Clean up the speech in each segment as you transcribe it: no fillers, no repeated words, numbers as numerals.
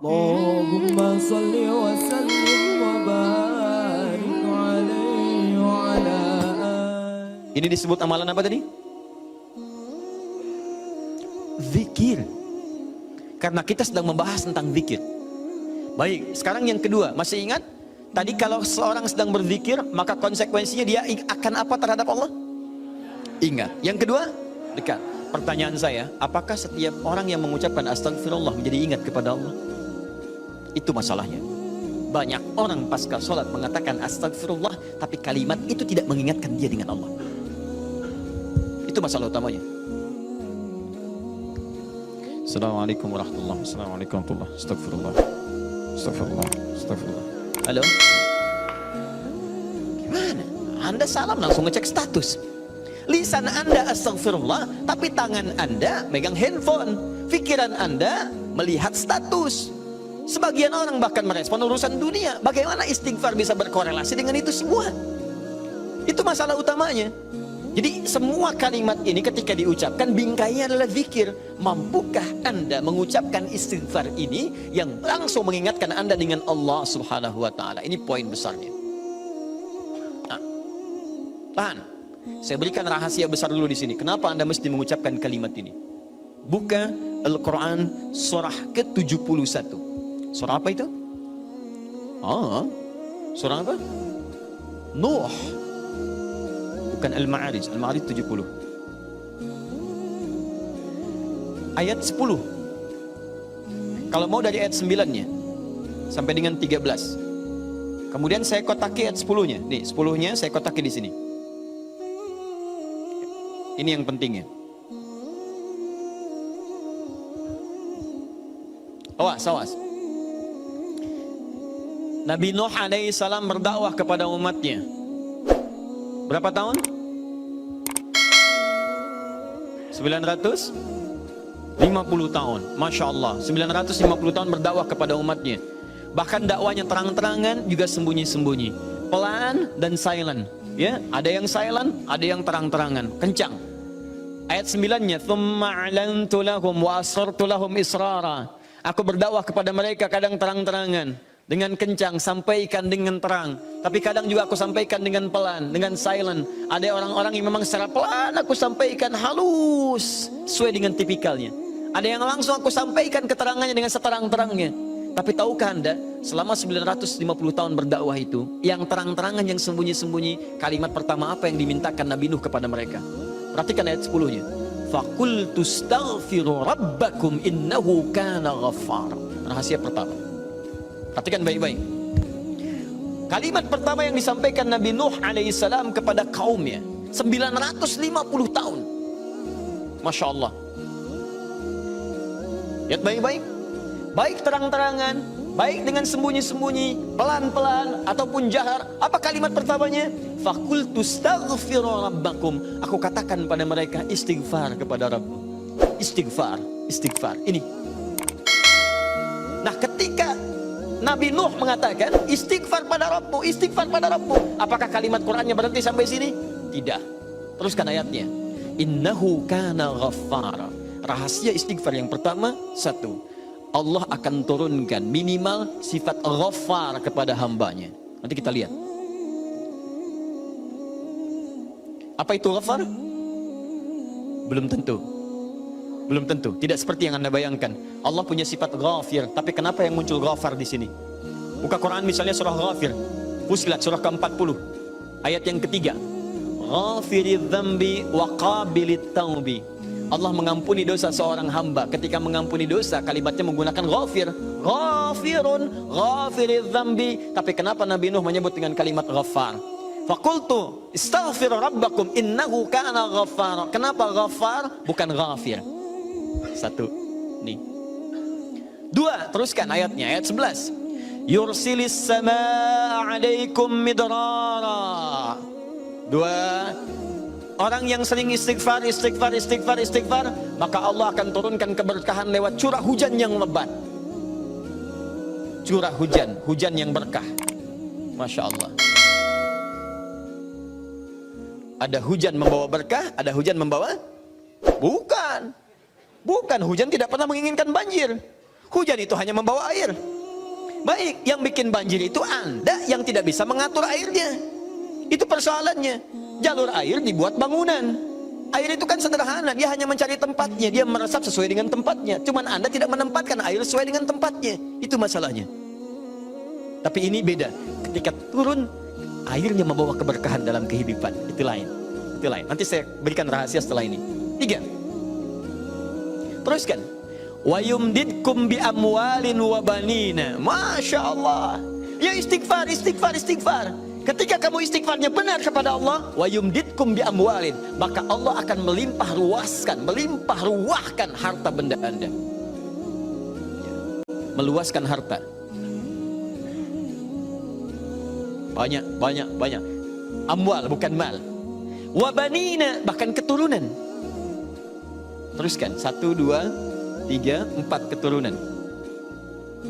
Allahumma salli wa sallim wa barik alaihi wa ala alihi. Ini disebut amalan apa tadi? Zikir. Karena kita sedang membahas tentang zikir. Baik, sekarang yang kedua, masih ingat? Tadi kalau seorang sedang berzikir, maka konsekuensinya dia akan apa terhadap Allah? Ingat. Yang kedua, dekat. Pertanyaan saya, apakah setiap orang yang mengucapkan astagfirullah menjadi ingat kepada Allah? Itu masalahnya. Banyak orang pasca sholat mengatakan astagfirullah, tapi kalimat itu tidak mengingatkan dia dengan Allah. Itu masalah utamanya. Assalamualaikum warahmatullahi wabarakatuh. Assalamualaikum warahmatullahi wabarakatuh. Astagfirullah. Astagfirullah. Astagfirullah. Halo? Gimana? Anda salam langsung ngecek status. Lisan Anda astagfirullah, tapi tangan Anda megang handphone. Pikiran Anda melihat status. Sebagian orang bahkan merespon urusan dunia. Bagaimana istighfar bisa berkorelasi dengan itu semua? Itu masalah utamanya. Jadi semua kalimat ini ketika diucapkan bingkainya adalah zikir. Mampukah Anda mengucapkan istighfar ini yang langsung mengingatkan Anda dengan Allah Subhanahu wa taala? Ini poin besarnya. Nah, tahan. Saya berikan rahasia besar dulu di sini. Kenapa Anda mesti mengucapkan kalimat ini? Buka Al-Quran surah ke-71. Surah apa itu? Surah apa? Nuh. Bukan Al-Ma'arij. Al-Ma'arij 70. Ayat 10. Kalau mau dari ayat 9-nya sampai dengan 13. Kemudian saya kotaki ayat 10-nya. Nih, 10-nya saya kotaki di sini. Ini yang pentingnya. Awas, awas. Nabi Nuh alaihissalam berdakwah kepada umatnya. Berapa tahun? 950 tahun. Masya Allah, 950 tahun berdakwah kepada umatnya. Bahkan dakwanya terang-terangan juga sembunyi-sembunyi, pelan dan silent. Ya, ada yang silent, ada yang terang-terangan, kencang. Ayat 9-nya, "Tsumma a'lantu lahum wa asrartu lahum israra." Aku berdakwah kepada mereka kadang terang-terangan, dengan kencang, sampaikan dengan terang. Tapi kadang juga aku sampaikan dengan pelan, dengan silent. Ada orang-orang yang memang secara pelan aku sampaikan halus, sesuai dengan tipikalnya. Ada yang langsung aku sampaikan keterangannya dengan seterang-terangnya. Tapi tahukah Anda, selama 950 tahun berdakwah itu, yang terang-terangan, yang sembunyi-sembunyi, kalimat pertama apa yang dimintakan Nabi Nuh kepada mereka? Perhatikan ayat 10-nya. "Faqultu astaghfiru rabbakum innahu kana ghaffar." Rahasia pertama. Perhatikan baik-baik. Kalimat pertama yang disampaikan Nabi Nuh alaihissalam kepada kaumnya 950 tahun. Masya Allah. Lihat baik-baik. Baik terang-terangan, baik dengan sembunyi-sembunyi, pelan-pelan ataupun jahar. Apa kalimat pertamanya? Faqultu astaghfiru rabbakum. Aku katakan pada mereka istighfar kepada Rabb. Istighfar, istighfar. Ini. Nah, ketika Nabi Nuh mengatakan istighfar pada Rabbmu, istighfar pada Rabbmu, apakah kalimat Qur'annya berhenti sampai sini? Tidak. Teruskan ayatnya. Innahu kana ghaffara. Rahasia istighfar yang pertama, satu, Allah akan turunkan minimal sifat ghaffar kepada hambanya. Nanti kita lihat. Apa itu ghaffar? Belum tentu. Belum tentu, tidak seperti yang Anda bayangkan. Allah punya sifat ghafir, tapi kenapa yang muncul ghafar di sini? Buka Quran misalnya surah Ghafir, Fussilat surah ke-40, ayat yang ketiga. Ghafiridz dzambi wa qabilit taubi. Allah mengampuni dosa seorang hamba. Ketika mengampuni dosa, kalimatnya menggunakan ghafir. Ghafirun, ghafiridz dzambi. Tapi kenapa Nabi Nuh menyebut dengan kalimat ghaffar? Faqultu istaghfiru rabbakum innahu kana ghaffar. Kenapa ghaffar bukan ghafir? Satu, nih. Dua, teruskan ayatnya, ayat 11. Yursilis samaa 'alaikum midrara. Dua, orang yang sering istighfar, maka Allah akan turunkan keberkahan lewat curah hujan yang lebat. Curah hujan, hujan yang berkah. Masya Allah. Ada hujan membawa berkah, ada hujan membawa? Bukan. Bukan, hujan tidak pernah menginginkan banjir. Hujan itu hanya membawa air. Baik, yang bikin banjir itu Anda yang tidak bisa mengatur airnya. Itu persoalannya. Jalur air dibuat bangunan. Air itu kan sederhana, dia hanya mencari tempatnya, dia meresap sesuai dengan tempatnya. Cuman Anda tidak menempatkan air sesuai dengan tempatnya. Itu masalahnya. Tapi ini beda. Ketika turun, airnya membawa keberkahan dalam kehidupan. Itu lain. Itu lain. Nanti saya berikan rahasia setelah ini. 3. Teruskan. Wa yumdidkum bi amwalin wa banina. Masya Allah. Ya istighfar, istighfar, istighfar. Ketika kamu istighfarnya benar kepada Allah, wa yumdidkum bi amwalin, maka Allah akan melimpah ruahkan harta benda Anda. Meluaskan harta. Banyak. Amwal bukan mal. Wa banina, bahkan keturunan. Teruskan. 1, 2, 3, 4 keturunan.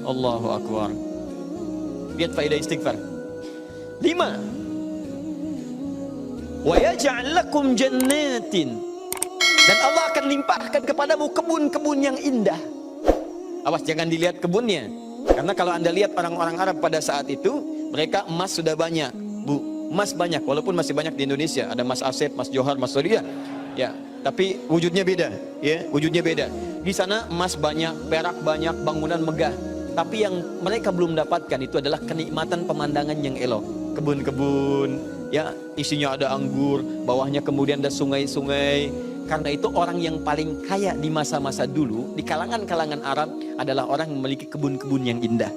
Allahu Akbar. Lihat faedah istighfar. 5. Wa yaj'al lakum jannatin, dan Allah akan limpahkan kepadamu kebun-kebun yang indah. Awas jangan dilihat kebunnya, karena kalau Anda lihat orang-orang Arab pada saat itu, mereka emas sudah banyak, Bu. Emas banyak, walaupun masih banyak di Indonesia. Ada Mas Asep, Mas Johar, Mas Sodia. Ya, tapi wujudnya beda, ya, wujudnya beda. Di sana emas banyak, perak banyak, bangunan megah. Tapi yang mereka belum dapatkan itu adalah kenikmatan pemandangan yang elok. Kebun-kebun, ya, isinya ada anggur, bawahnya kemudian ada sungai-sungai. Karena itu orang yang paling kaya di masa-masa dulu di kalangan-kalangan Arab adalah orang yang memiliki kebun-kebun yang indah.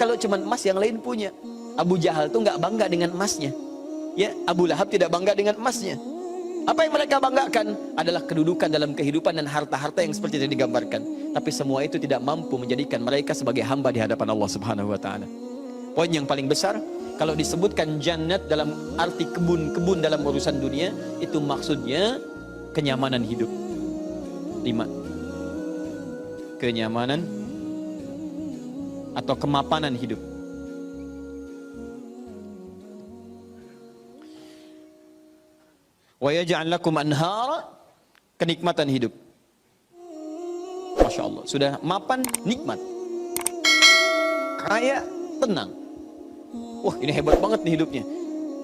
Kalau cuma emas, yang lain punya. Abu Jahal tuh nggak bangga dengan emasnya. Ya, Abu Lahab tidak bangga dengan emasnya. Apa yang mereka banggakan adalah kedudukan dalam kehidupan dan harta-harta yang seperti yang digambarkan. Tapi semua itu tidak mampu menjadikan mereka sebagai hamba di hadapan Allah Subhanahu wa taala. Poin yang paling besar, kalau disebutkan jannat dalam arti kebun-kebun dalam urusan dunia, itu maksudnya kenyamanan hidup. 5. Kenyamanan atau kemapanan hidup. Wa yaj'al lakum anhara, kenikmatan hidup. Masya Allah, sudah mapan, nikmat, kaya, tenang. Wah, ini hebat banget nih hidupnya.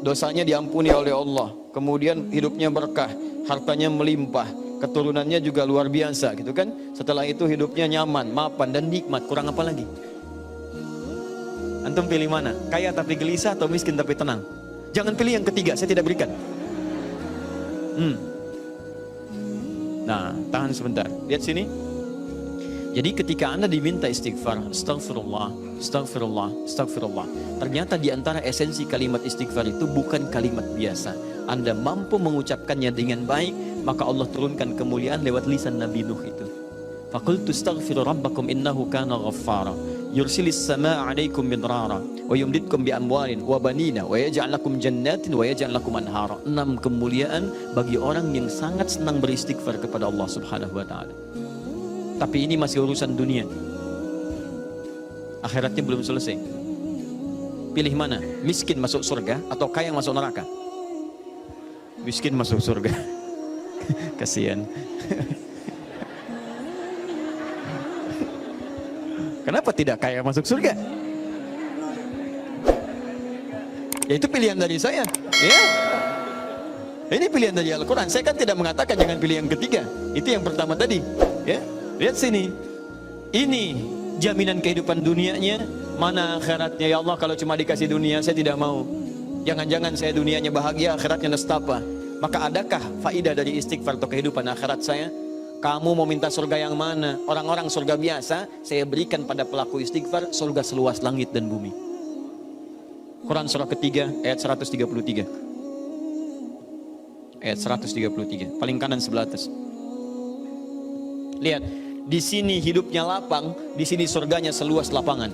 Dosanya diampuni oleh Allah, kemudian hidupnya berkah, hartanya melimpah, keturunannya juga luar biasa gitu kan. Setelah itu hidupnya nyaman, mapan dan nikmat. Kurang apa lagi? Antum pilih mana? Kaya tapi gelisah atau miskin tapi tenang? Jangan pilih yang ketiga, saya tidak berikan. Nah, tahan sebentar. Lihat sini. Jadi ketika Anda diminta istighfar, astagfirullah, astagfirullah, astagfirullah, ternyata di antara esensi kalimat istighfar itu bukan kalimat biasa. Anda mampu mengucapkannya dengan baik, maka Allah turunkan kemuliaan lewat lisan Nabi Nuh itu. Faqultu astaghfiru rabbakum innahu kana ghaffara yursilis samaa 'alaikum midrara wa yumdidkum bi amwalin wa banina wa yaj'al lakum jannatin wa yaj'al lakum anhara. 6 kemuliaan bagi orang yang sangat senang beristighfar kepada Allah Subhanahu wa taala. Tapi ini masih urusan dunia. Akhiratnya belum selesai. Pilih mana? Miskin masuk surga atau kaya masuk neraka? Miskin masuk surga. Kasihan. Kenapa tidak kaya masuk surga? Ya itu pilihan dari saya. Ya. Ini pilihan dari Al-Quran. Saya kan tidak mengatakan jangan pilih yang ketiga. Itu yang pertama tadi. Ya. Lihat sini. Ini jaminan kehidupan dunianya. Mana akhiratnya? Ya Allah, kalau cuma dikasih dunia saya tidak mau. Jangan-jangan saya dunianya bahagia, akhiratnya nestapa. Maka adakah faidah dari istighfar atau kehidupan akhirat saya? Kamu mau minta surga yang mana? Orang-orang surga biasa, saya berikan pada pelaku istighfar surga seluas langit dan bumi. Quran surah ketiga ayat 133. Ayat 133, paling kanan sebelah atas. Lihat, di sini hidupnya lapang, di sini surganya seluas lapangan.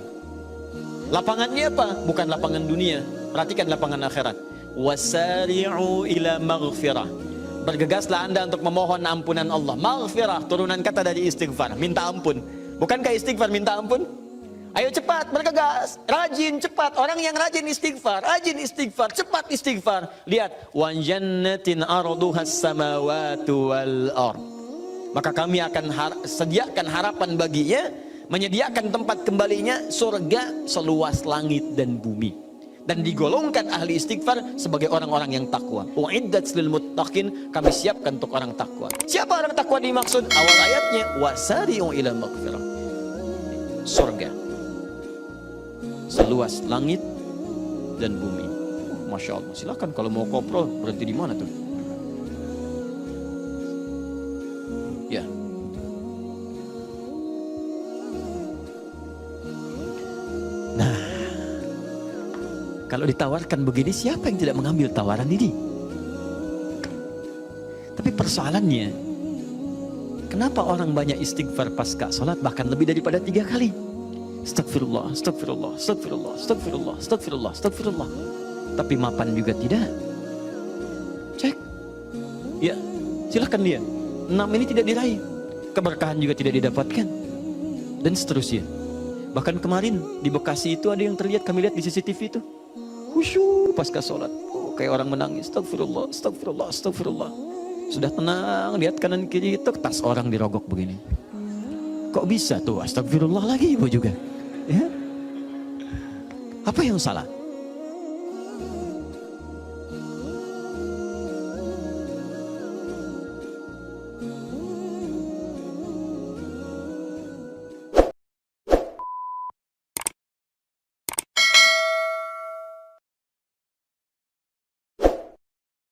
Lapangannya apa? Bukan lapangan dunia. Perhatikan lapangan akhirat. Wasari'u ila maghfirah. Bergegaslah Anda untuk memohon ampunan Allah. Maghfirah, turunan kata dari istighfar, minta ampun. Bukankah istighfar minta ampun? Ayo cepat, bergegas, rajin, cepat. Orang yang rajin istighfar, cepat istighfar. Lihat, wa jannatin arduhas samawati wal ard. Maka kami akan sediakan harapan baginya menyediakan tempat kembalinya surga seluas langit dan bumi, dan digolongkan ahli istighfar sebagai orang-orang yang takwa. Uiddat lil muttaqin, kami siapkan untuk orang takwa. Siapa orang takwa dimaksud? Awal ayatnya wasari'u ila maghfirah, surga seluas langit dan bumi. Masya Allah. Silakan kalau mau kopro, berhenti di mana tuh? Ya. Nah, kalau ditawarkan begini, siapa yang tidak mengambil tawaran ini? Tapi persoalannya, kenapa orang banyak istighfar pasca salat bahkan lebih daripada 3 kali? Astagfirullah, astagfirullah, astagfirullah, astagfirullah, astagfirullah, astagfirullah. Tapi mapan juga tidak. Cek. Ya, silahkan dia. 6 ini tidak diraih, keberkahan juga tidak didapatkan, dan seterusnya. Bahkan kemarin di Bekasi itu ada yang terlihat, kami lihat di CCTV itu, khusyuk pasca sholat, kayak orang menangis, astagfirullah, astagfirullah, astagfirullah. Sudah tenang, lihat kanan kiri itu tas orang dirogok begini. Kok bisa tuh astagfirullah lagi ibu juga? Ya? Apa yang salah?